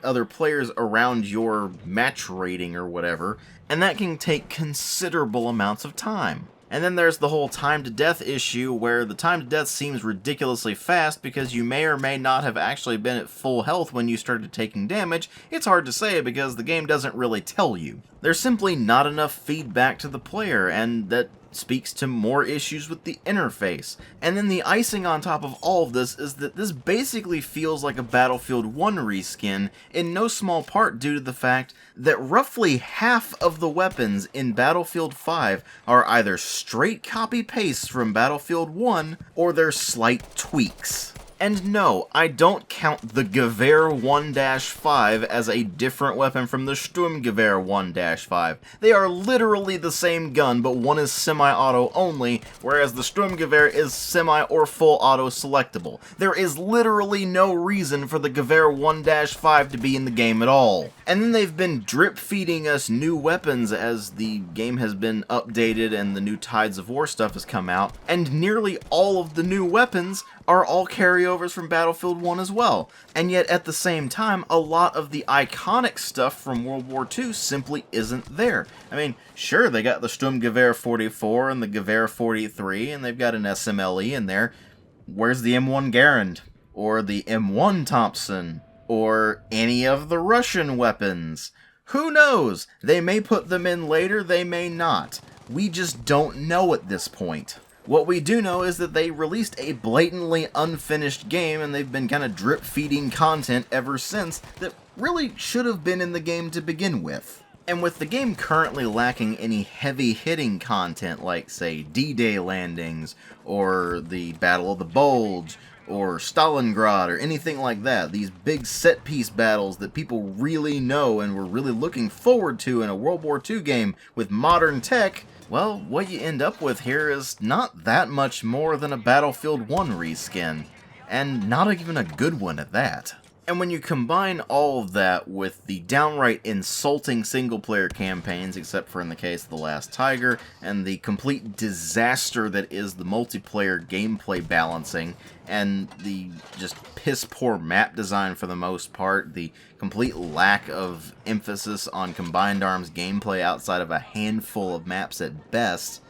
other players around your match rating or whatever, and that can take considerable amounts of time. And then there's the whole time to death issue, where the time to death seems ridiculously fast because you may or may not have actually been at full health when you started taking damage. It's hard to say because the game doesn't really tell you. There's simply not enough feedback to the player, and that speaks to more issues with the interface. And then the icing on top of all of this is that this basically feels like a Battlefield 1 reskin, in no small part due to the fact that roughly half of the weapons in Battlefield 5 are either straight copy-pastes from Battlefield 1, or they're slight tweaks. And no, I don't count the Gewehr 1-5 as a different weapon from the Sturmgewehr 1-5. They are literally the same gun, but one is semi-auto only, whereas the Sturmgewehr is semi or full auto selectable. There is literally no reason for the Gewehr 1-5 to be in the game at all. And then they've been drip-feeding us new weapons as the game has been updated and the new Tides of War stuff has come out, and nearly all of the new weapons are all carryovers from Battlefield 1 as well. And yet at the same time, a lot of the iconic stuff from World War II simply isn't there. I mean, sure, they got the Sturmgewehr 44 and the Gewehr 43, and they've got an SMLE in there. Where's the M1 Garand? Or the M1 Thompson? Or any of the Russian weapons? Who knows? They may put them in later, they may not. We just don't know at this point. What we do know is that they released a blatantly unfinished game, and they've been kind of drip-feeding content ever since that really should have been in the game to begin with. And with the game currently lacking any heavy-hitting content like, say, D-Day landings, or the Battle of the Bulge, or Stalingrad, or anything like that, these big set-piece battles that people really know and were really looking forward to in a World War II game with modern tech, well, what you end up with here is not that much more than a Battlefield 1 reskin, and not even a good one at that. And when you combine all of that with the downright insulting single-player campaigns, except for in the case of The Last Tiger, and the complete disaster that is the multiplayer gameplay balancing, and the just piss-poor map design for the most part, the complete lack of emphasis on Combined Arms gameplay outside of a handful of maps at best,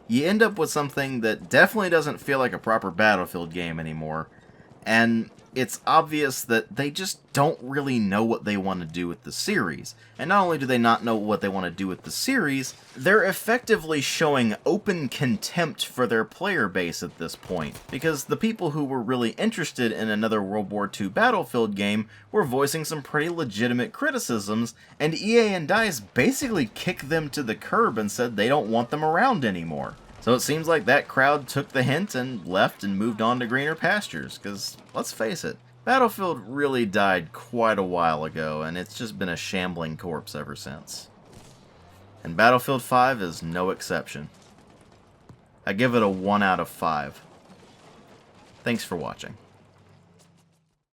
you end up with something that definitely doesn't feel like a proper Battlefield game anymore. And it's obvious that they just don't really know what they want to do with the series. And not only do they not know what they want to do with the series, they're effectively showing open contempt for their player base at this point. Because the people who were really interested in another World War II Battlefield game were voicing some pretty legitimate criticisms, and EA and DICE basically kicked them to the curb and said they don't want them around anymore. So it seems like that crowd took the hint and left and moved on to greener pastures, because, let's face it, Battlefield really died quite a while ago, and it's just been a shambling corpse ever since. And Battlefield 5 is no exception. I give it a 1 out of 5. Thanks for watching.